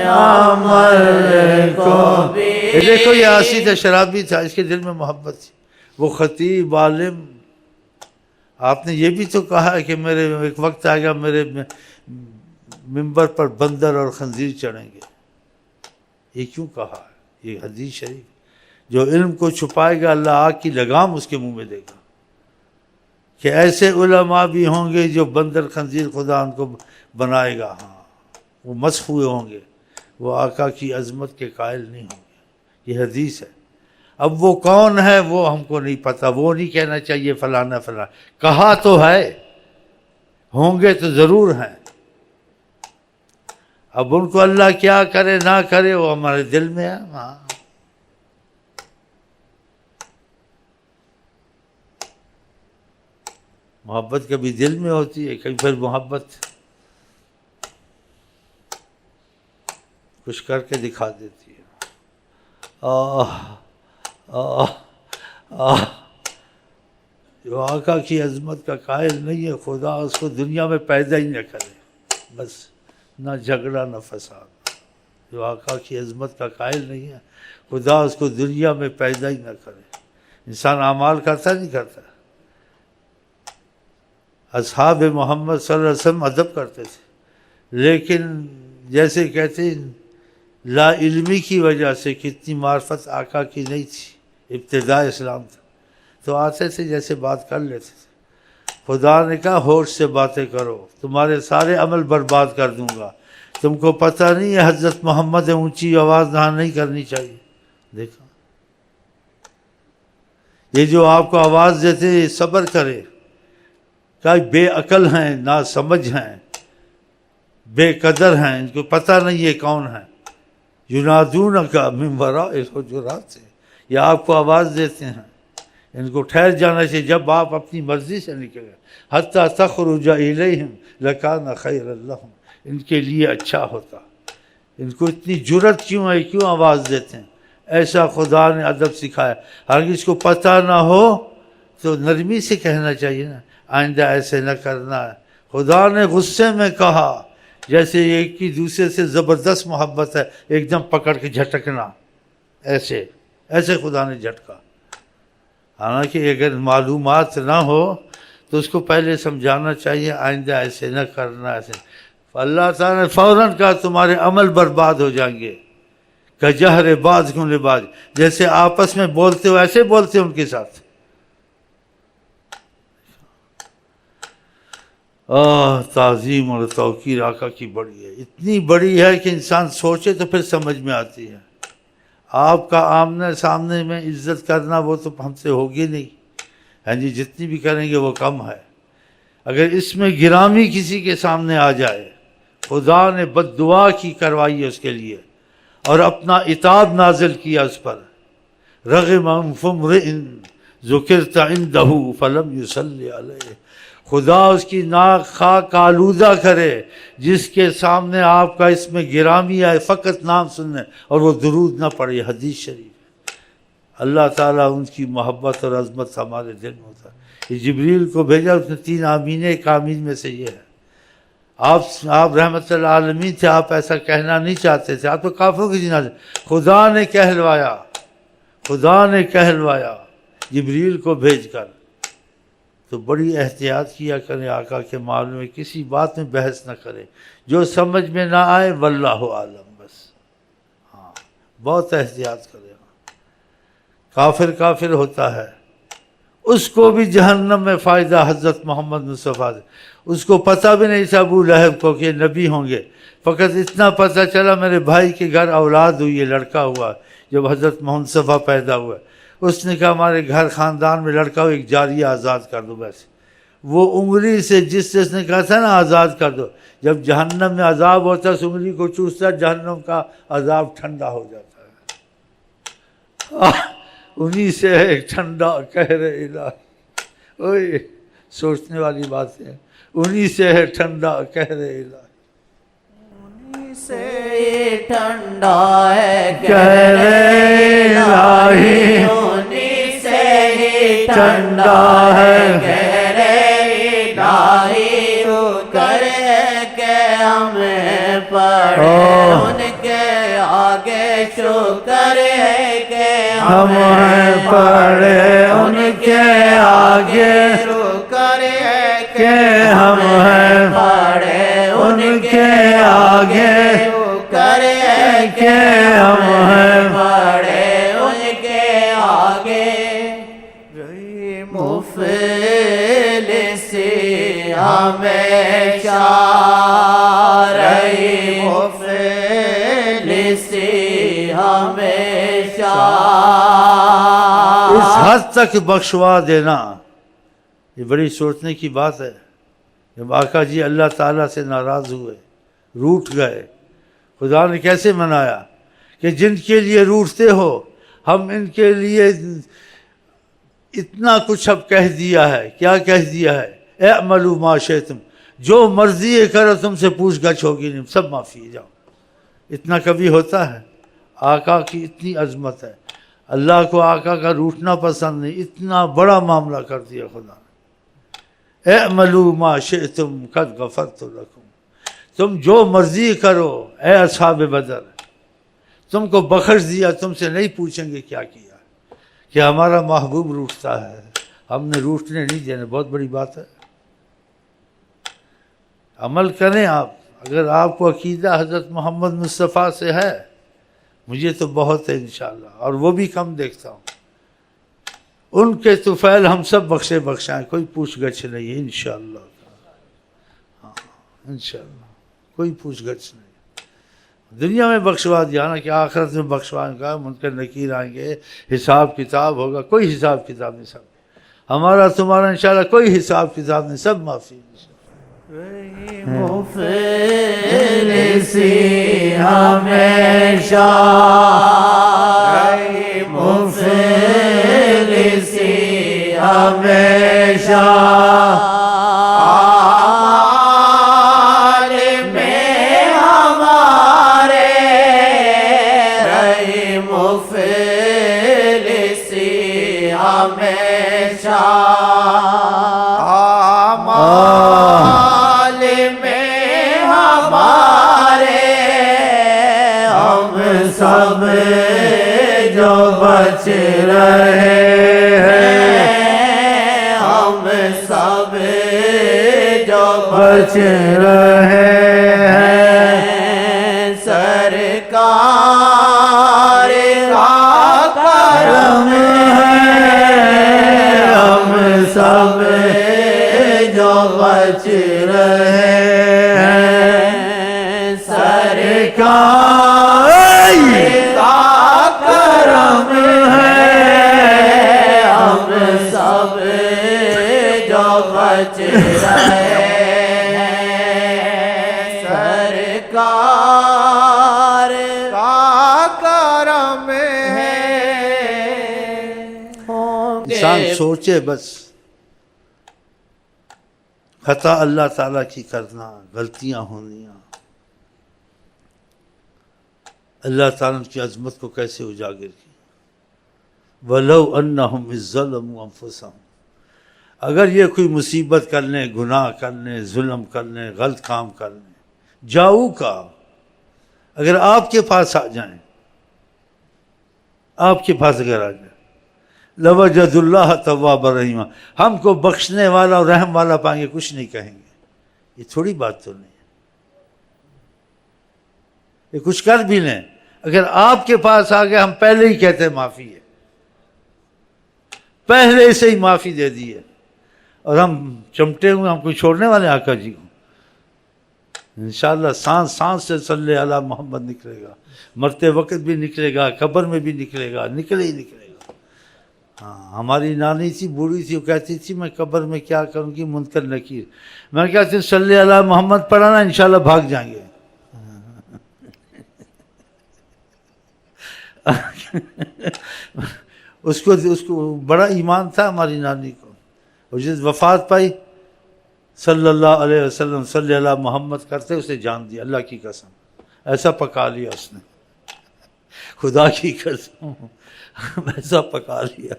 عمل کو بھی دیکھو، یہ عاصی تھا، شرابی تھا، اس کے دل میں محبت تھی. وہ خطیب عالم، آپ نے یہ بھی تو کہا ہے کہ میرے ایک وقت آئے گا میرے ممبر پر بندر اور خنزیر چڑھیں گے. یہ کیوں کہا ہے؟ یہ حدیث شریف. جو علم کو چھپائے گا اللہ آگ کی لگام اس کے منہ میں دے گا. کہ ایسے علماء بھی ہوں گے جو بندر خنزیر خدا ان کو بنائے گا. ہاں، وہ مسخ ہوئے ہوں گے، وہ آقا کی عظمت کے قائل نہیں ہوں گے. یہ حدیث ہے. اب وہ کون ہے وہ ہم کو نہیں پتہ. وہ نہیں کہنا چاہیے فلانا فلانا. کہا تو ہے، ہوں گے تو ضرور ہیں. اب ان کو اللہ کیا کرے نہ کرے وہ ہمارے دل میں ہے. ہاں، محبت کبھی دل میں ہوتی ہے، کبھی پھر محبت کچھ کر کے دکھا دیتی ہے. جو آقا کی عظمت کا قائل نہیں ہے، خدا اس کو دنیا میں پیدا ہی نہ کرے. بس نہ جھگڑا نہ فساد. جو آقا کی عظمت کا قائل نہیں ہے، خدا اس کو دنیا میں پیدا ہی نہ کرے. انسان اعمال کرتا نہیں کرتا. اصحاب محمد صلی اللہ علیہ وسلم ادب کرتے تھے، لیکن جیسے کہتے ہیں لا علمی کی وجہ سے کتنی معرفت آقا کی نہیں تھی. ابتداء اسلام تھا تو آتے تھے جیسے بات کر لیتے تھے. خدا نے کہا ہوش سے باتیں کرو، تمہارے سارے عمل برباد کر دوں گا. تم کو پتہ نہیں ہے حضرت محمد اونچی آواز نہ نہیں کرنی چاہیے. دیکھا، یہ جو آپ کو آواز دیتے صبر کرے. کہ بے عقل ہیں، نا سمجھ ہیں، بے قدر ہیں، ان کو پتہ نہیں یہ کون ہیں. ینادونک من وراء الحجرات سے، یہ آپ کو آواز دیتے ہیں. ان کو ٹھہر جانا چاہیے جب آپ اپنی مرضی سے نکلے. حتی تخرج الیہم لکان خیر لہم، ان کے لیے اچھا ہوتا. ان کو اتنی جرت کیوں ہے، کیوں آواز دیتے ہیں؟ ایسا خدا نے ادب سکھایا. اگر اس کو پتہ نہ ہو تو نرمی سے کہنا چاہیے نا، آئندہ ایسے نہ کرنا ہے. خدا نے غصے میں کہا، جیسے ایک کی دوسرے سے زبردست محبت ہے، ایک دم پکڑ کے جھٹکنا، ایسے خدا نے جھٹکا. حالانکہ اگر معلومات نہ ہو تو اس کو پہلے سمجھانا چاہیے آئندہ ایسے نہ کرنا. ایسے اللہ تعالیٰ نے فوراً کہا تمہارے عمل برباد ہو جائیں گے. کجہر بعضکم لبعض، جیسے آپس میں بولتے ہو ایسے بولتے ہو ان کے ساتھ. تعظیم اور توقیر آقا کی بڑی ہے، اتنی بڑی ہے کہ انسان سوچے تو پھر سمجھ میں آتی ہے. آپ کا آمنے سامنے میں عزت کرنا وہ تو ہم سے ہوگی نہیں. ہاں جی، جتنی بھی کریں گے وہ کم ہے. اگر اس میں گرامی کسی کے سامنے آ جائے، خدا نے بد دعا کی کروائی ہے اس کے لیے اور اپنا عتاب نازل کیا اس پر. رغم انف امرئ ذکرت عندہ فلم یصلی علیہ، خدا اس کی ناک خاک آلودہ کرے جس کے سامنے آپ کا اس میں گرامی آئے فقط نام سننے اور وہ درود نہ پڑے. حدیث شریف. اللہ تعالیٰ ان کی محبت اور عظمت ہمارے دل میں ہوتا ہے. یہ جبریل کو بھیجا، اس نے 3 آمین، ایک آمین میں سے یہ ہے. آپ رحمت اللہ عالمین تھے، آپ ایسا کہنا نہیں چاہتے تھے، آپ تو کافروں کی جنازہ. خدا نے کہلوایا جبریل کو بھیج کر. تو بڑی احتیاط کیا کریں آقا کے معاملے میں، کسی بات میں بحث نہ کریں. جو سمجھ میں نہ آئے واللہ عالم، بس. ہاں، بہت احتیاط کریں. کافر ہوتا ہے، اس کو بھی جہنم میں فائدہ حضرت محمد مصطفیٰ سے. اس کو پتہ بھی نہیں تھا ابو لہب کو کہ نبی ہوں گے. فقط اتنا پتہ چلا میرے بھائی کے گھر اولاد ہوئی ہے، لڑکا ہوا. جب حضرت محمد مصطفیٰ پیدا ہوا، اس نے کہا ہمارے گھر خاندان میں لڑکا ہو، ایک جاریہ آزاد کر دو. بس وہ انگلی سے جس نے کہا تھا نا آزاد کر دو، جب جہنم میں عذاب ہوتا ہے اس انگلی کو چوستا، جہنم کا عذاب ٹھنڈا ہو جاتا ہے. انہی سے ہے ٹھنڈا کہر الہی. اوئے سوچنے والی بات ہے. انہی سے ہے ٹھنڈا کہر الہی، انہی سے ٹھنڈا ہے کہر الہی، انہی سے ٹھنڈا ہے کہر الہی. کر ہمیں پڑھے ان کے آگے شکر ہے کہ ہمیں پڑھے ان کے آگے شکر ہے کہ ہمیں پڑھے ان کے آگے شکر ہے کہ ہمیں پڑھے ان کے آگے رہی مفلسی ہمیشہ رہی مفلسی ہمیشہ اس حد تک بخشوا دینا، یہ بڑی سوچنے کی بات ہے۔ جب آقا جی اللہ تعالیٰ سے ناراض ہوئے، روٹھ گئے، خدا نے کیسے منایا کہ جن کے لیے روٹھتے ہو ہم ان کے لیے اتنا کچھ اب کہہ دیا ہے۔ کیا کہہ دیا ہے؟ اعملوا ما شئتم، جو مرضی کرو، تم سے پوچھ گچھ ہوگی نہیں، سب معافی جاؤ۔ اتنا کبھی ہوتا ہے؟ آقا کی اتنی عظمت ہے، اللہ کو آقا کا روٹھنا پسند نہیں، اتنا بڑا معاملہ کر دیا خدا نے۔ اعملوا ما شئتم قد غفرت لکم، تم جو مرضی کرو اے اصحاب بدر، تم کو بخش دیا، تم سے نہیں پوچھیں گے کیا کیا، کہ ہمارا محبوب روٹھتا ہے، ہم نے روٹھنے نہیں دینا۔ بہت بڑی بات ہے۔ عمل کریں آپ، اگر آپ کو عقیدہ حضرت محمد مصطفیٰ سے ہے، مجھے تو بہت ہے انشاءاللہ، اور وہ بھی کم دیکھتا ہوں۔ ان کے طفیل ہم سب بخشے بخشائیں، کوئی پوچھ گچھ نہیں ہے انشاءاللہ۔ ہاں انشاءاللہ کوئی پوچھ گچھ نہیں۔ دنیا میں بخشوا دیا نا، کہ آخرت میں بخشوائیں گا، منکر نکیر آئیں گے، حساب کتاب ہوگا، کوئی حساب کتاب نہیں، سب ہمارا تمہارا انشاءاللہ کوئی حساب کتاب نہیں، سب معافی۔ مفلسی ہمیشہ مفلسی ہمیشہ سب جو بچ رہے ہیں، ہم سب جو بچ رہے ہیں، سرکار کا کرم ہے، ہم سب جو بچ رہے ہیں، سرکار کرم ہے، ہم سب جو بچ رہے ہیں، سرکار کا کرم ہے۔ انسان سوچے بس، خطا اللہ تعالیٰ کی کرنا، غلطیاں ہونیاں، اللہ تعالیٰ کی عظمت کو کیسے اجاگر کی۔ وَلَوْ أَنَّهُمْ إِذْ ظَلَمُوا أَنفُسَهُمْ، اگر یہ کوئی مصیبت کر لیں، گناہ کر لیں، ظلم کر لیں، غلط کام کر لیں، جاؤ کا، اگر آپ کے پاس آ جائیں، آپ کے پاس اگر آ جائیں، لَوَجَدُ اللَّهَ تَوَّابًا رَحِيمًا، ہم کو بخشنے والا اور رحم والا پائیں گے، کچھ نہیں کہیں گے۔ یہ تھوڑی بات تو نہیں، یہ کچھ کر بھی لیں، اگر آپ کے پاس آ گئے، ہم پہلے ہی کہتے ہیں معافی ہے، پہلے سے ہی معافی دے دی ہے، اور ہم چمٹے ہوئے، ہم کو چھوڑنے والے آقا جی کو۔ انشاءاللہ سانس سانس سے صلی علی محمد نکلے گا، مرتے وقت بھی نکلے گا، قبر میں بھی نکلے گا، نکلے ہی نکلے گا۔ ہاں ہماری نانی تھی، بوڑھی تھی، وہ کہتی تھی میں قبر میں کیا کروں گی، منکر نکیر، میں کہتی ہوں صلی علی محمد پڑھانا، انشاءاللہ بھاگ جائیں گے۔ اس کو بڑا ایمان تھا ہماری نانی کو، اور جس وفات پائی صلی اللہ علیہ وسلم صلی اللہ محمد کرتے اسے جان دیا، اللہ کی قسم، ایسا پکا لیا اس نے، خدا کی قسم ایسا پکا لیا،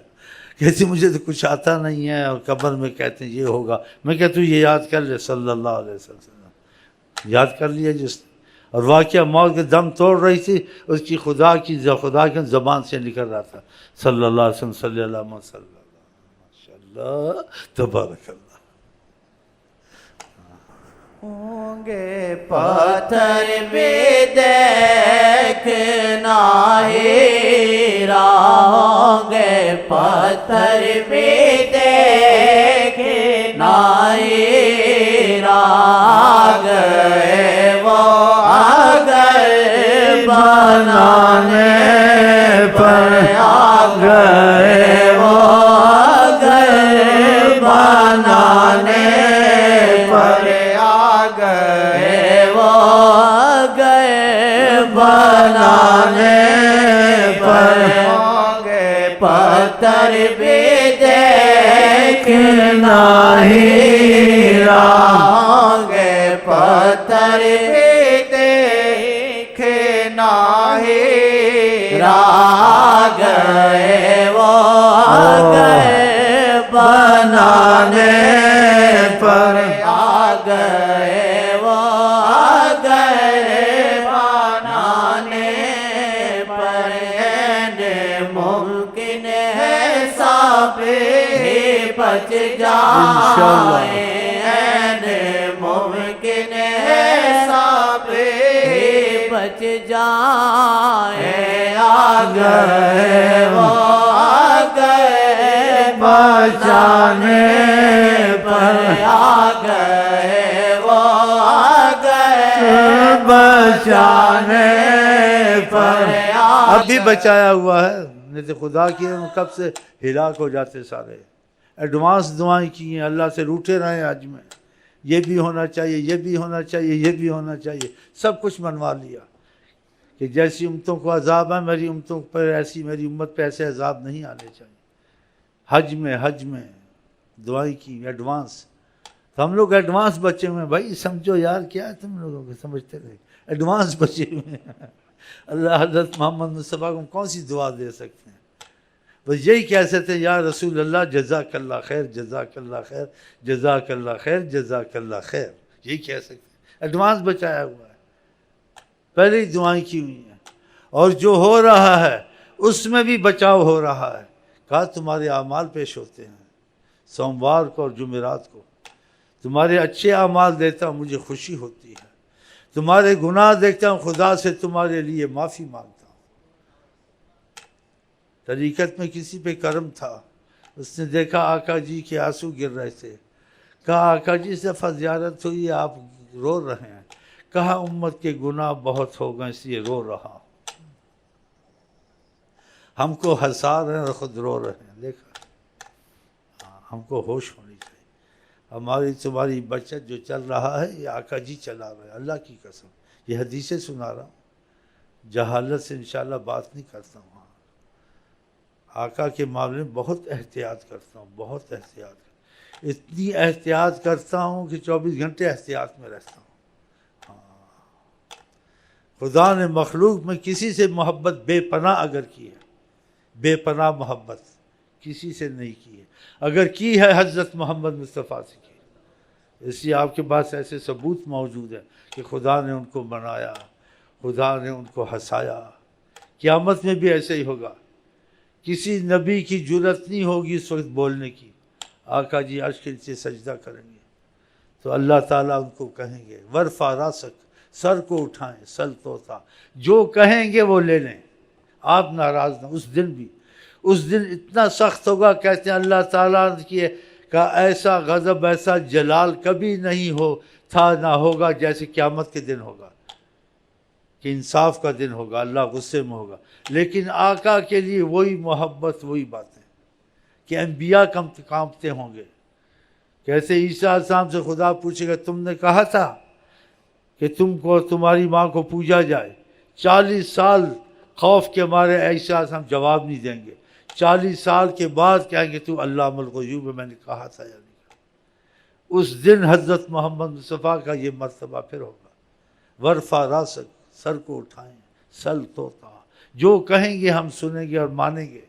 کہتی مجھے تو کچھ آتا نہیں ہے، اور قبر میں کہتے ہیں یہ ہوگا، میں کہتا ہوں یہ یاد کر لے صلی اللہ علیہ وسلم، یاد کر لیا جس نے. اور واقعہ موت کے دم توڑ رہی تھی، اس کی خدا کی زبان سے نکل رہا تھا صلی اللہ علیہ وسلم صلی اللہ علیہ وسلم. ماشاء اللہ تبارک اللہ. ہوں گے پتھر بھی دیکھنا ہیرا، ہوں گے پتھر بھی دیکھنا ہیرا، گئے وہ اگر بنانے پر، گئے وہ اگر بنانے پر، گئے وہ گئے بنانے پر، گئے پتھر بھی دیکھنا ہیرا، گئے پتھر بھی دیکھنا ہیرا، گئے وہ گئے بنانے پر، گئے وہ گئے بنانے پر، ممکن ہے سب ہی بچ جائیں، ممکن ہے سب ہی بچ جائیں، گئے وہ گئے بچانے پر، گئے وہ گئے بچانے پر. اب بھی بچایا ہوا ہے، نہیں تو خدا کی کب سے ہلاک ہو جاتے سارے. ایڈوانس دعائیں کی ہیں، اللہ سے روٹے رہے آج میں، یہ بھی ہونا چاہیے، یہ بھی ہونا چاہیے، یہ بھی ہونا چاہیے، سب کچھ منوا لیا کہ جیسی امتوں کو عذاب ہے میری امتوں پر ایسی، میری امت پہ ایسے عذاب نہیں آنے چاہیے. حج میں دعائیں کی ایڈوانس. تو ہم لوگ ایڈوانس بچے ہوئے ہیں بھائی، سمجھو یار کیا ہے تم لوگوں کو، سمجھتے رہے ایڈوانس بچے ہوئے ہیں. اللہ حضرت محمد مصطفیٰ کو کون سی دعا دے سکتے ہیں؟ بس یہی کہہ سکتے ہیں یا رسول اللہ جزاک اللہ خیر، جزاک اللہ خیر، جزاک اللہ خیر، جزاک اللہ خیر، یہی کہہ سکتے ہیں. ایڈوانس بچایا ہوا ہے، پہلے ہی دعائیں کی ہوئی ہیں. اور جو ہو رہا ہے اس میں بھی بچاؤ ہو رہا ہے. کہا تمہارے اعمال پیش ہوتے ہیں سوموار کو اور جمعرات کو، تمہارے اچھے اعمال دیتا ہوں مجھے خوشی ہوتی ہے، تمہارے گناہ دیکھتا ہوں خدا سے تمہارے لیے معافی مانگتا ہوں. طریقت میں کسی پہ کرم تھا، اس نے دیکھا آقا جی کے آنسو گر رہے تھے، کہا آقا جی سے زیارت ہوئی آپ رو رہے ہیں، کہا امت کے گناہ بہت ہو گئے اس لیے رو رہا ہوں. ہم کو ہنسا رہے ہیں اور خود رو رہے ہیں. دیکھا ہم کو ہوش ہونی چاہیے. ہماری تمہاری بچت جو چل رہا ہے یہ آقا جی چلا رہے ہیں، اللہ کی قسم یہ حدیثیں سنا رہا ہوں، جہالت سے انشاءاللہ بات نہیں کرتا ہوں. آقا کے معاملے میں بہت احتیاط کرتا ہوں، بہت احتیاط، اتنی احتیاط کرتا ہوں کہ 24 گھنٹے احتیاط میں رہتا ہوں. خدا نے مخلوق میں کسی سے محبت بے پناہ اگر کی ہے، بے پناہ محبت کسی سے نہیں کی ہے، اگر کی ہے حضرت محمد مصطفیٰ سے کی. اس لیے آپ کے پاس ایسے ثبوت موجود ہیں کہ خدا نے ان کو منایا، خدا نے ان کو ہنسایا. قیامت میں بھی ایسے ہی ہوگا. کسی نبی کی جرت نہیں ہوگی اس وقت بولنے کی، آقا جی عرش کے نیچے سجدہ کریں گے تو اللہ تعالیٰ ان کو کہیں گے ورفع راسک، سر کو اٹھائیں، سل توتا، جو کہیں گے وہ لے لیں، آپ ناراض نہ. اس دن اتنا سخت ہوگا، کہتے ہیں اللہ تعالیٰ کا ایسا غضب، ایسا جلال کبھی نہیں تھا نہ ہوگا جیسے قیامت کے دن ہوگا، کہ انصاف کا دن ہوگا، اللہ غصے میں ہوگا. لیکن آقا کے لیے وہی محبت، وہی باتیں کہ انبیاء کانپتے ہوں گے. کیسے عیسیٰ علیہ السلام سے خدا پوچھے گا تم نے کہا تھا کہ تم کو تمہاری ماں کو پوجا جائے. 40 سال خوف کے مارے عیسیٰ علیہ السلام جواب نہیں دیں گے. 40 سال کے بعد کہیں گے تو علام الغیوب میں نے کہا تھا یا نہیں کہا. اس دن حضرت محمد مصطفیٰ کا یہ مرتبہ پھر ہوگا. ورفع راسک، سر کو اٹھائیں، سل توتا، جو کہیں گے ہم سنیں گے اور مانیں گے،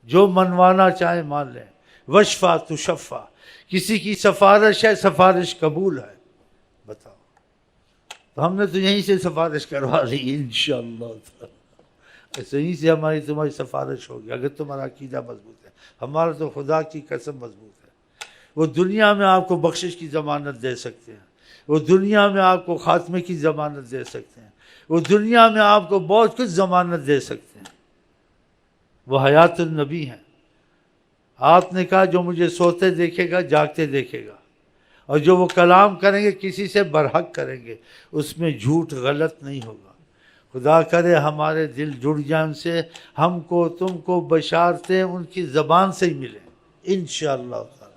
جو منوانا چاہیں مان لیں. وشفا تشفا، کسی کی سفارش ہے، سفارش قبول ہے. بتاؤ تو ہم نے تو یہیں سے سفارش کروا لی انشاءاللہ تعالی، یہیں سے ہماری تمہاری سفارش ہوگی اگر تمہارا عقیدہ مضبوط ہے۔ ہمارا تو خدا کی قسم مضبوط ہے، وہ دنیا میں آپ کو بخشش کی ضمانت دے سکتے ہیں، وہ دنیا میں آپ کو خاتمے کی ضمانت دے سکتے ہیں، وہ دنیا میں آپ کو بہت کچھ ضمانت دے سکتے ہیں، وہ حیات النبی ہیں۔ آپ نے کہا جو مجھے سوتے دیکھے گا جاگتے دیکھے گا، اور جو وہ کلام کریں گے کسی سے برحق کریں گے، اس میں جھوٹ غلط نہیں ہوگا۔ خدا کرے ہمارے دل جڑ جائیں ان سے، ہم کو تم کو بشارتیں ان کی زبان سے ہی ملیں انشاءاللہ تعالی۔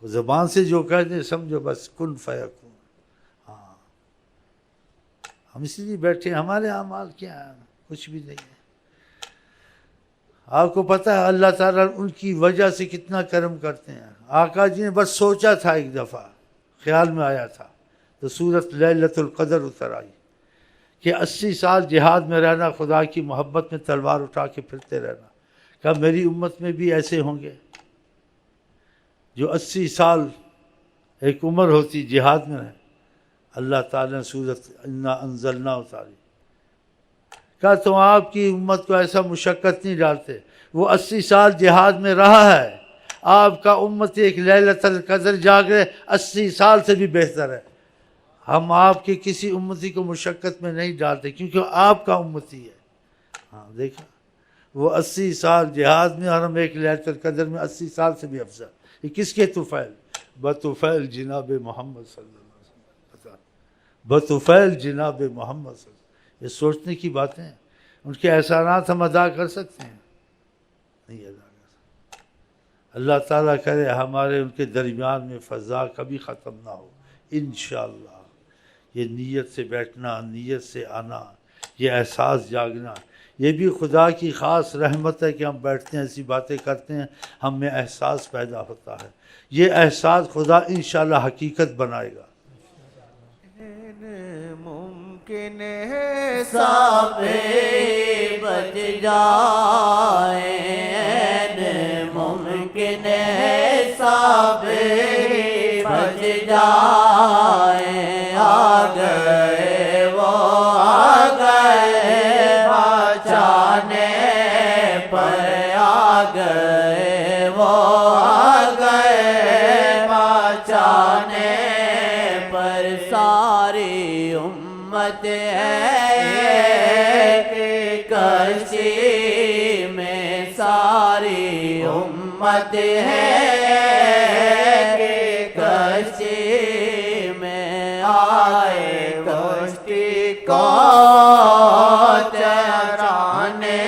وہ زبان سے جو کہہ دیں سمجھو بس کن فیکون۔ ہاں ہم اس لیے بیٹھے، ہمارے اعمال کیا ہیں؟ کچھ بھی نہیں ہے۔ آپ کو پتہ ہے اللہ تعالیٰ ان کی وجہ سے کتنا کرم کرتے ہیں۔ آقا جی نے بس سوچا تھا، ایک دفعہ خیال میں آیا تھا تو سورۃ لیلۃ القدر اتر آئی کہ 80 سال جہاد میں رہنا، خدا کی محبت میں تلوار اٹھا کے پھرتے رہنا۔ کہا میری امت میں بھی ایسے ہوں گے جو 80 سال ایک عمر ہوتی جہاد میں رہے۔ اللہ تعالیٰ نے سورۃ انا انزلنا اتاری۔ کہا تو آپ کی امت کو ایسا مشقت نہیں ڈالتے، وہ 80 سال جہاد میں رہا ہے، آپ کا امت ایک لیلۃ القدر جاگ رہے 80 سال سے بھی بہتر ہے۔ ہم آپ کے کسی امتی کو مشقت میں نہیں ڈالتے کیونکہ آپ کا امتی ہے۔ ہاں دیکھا، وہ 80 سال جہاد میں اور ہم ایک لیلۃ القدر میں 80 سال سے بھی افضل۔ یہ کس کے طفیل؟ بطفیل جناب محمد صلی اللہ علیہ وسلم، بطفیل جناب محمد صلی اللہ علیہ وسلم۔ یہ سوچنے کی باتیں ہیں۔ ان کے احسانات ہم ادا کر سکتے ہیں؟ نہیں ادا کر سکتے۔ اللہ تعالیٰ کرے ہمارے ان کے درمیان میں فضا کبھی ختم نہ ہو انشاءاللہ۔ یہ نیت سے بیٹھنا، نیت سے آنا، یہ احساس جاگنا، یہ بھی خدا کی خاص رحمت ہے کہ ہم بیٹھتے ہیں، ایسی باتیں کرتے ہیں، ہم میں احساس پیدا ہوتا ہے۔ یہ احساس خدا انشاءاللہ حقیقت بنائے گا۔ ممکن ہے سب بچ جائیں، ممکن ہے سب بچ جائیں، آ گئے وہ آ گئے بچانے پر، آ گئے وہ آ گئے بچانے پر۔ ساری امت ہے کشتی میں، ساری امت ہے کشتی میں، آئے کشتی کو چرانے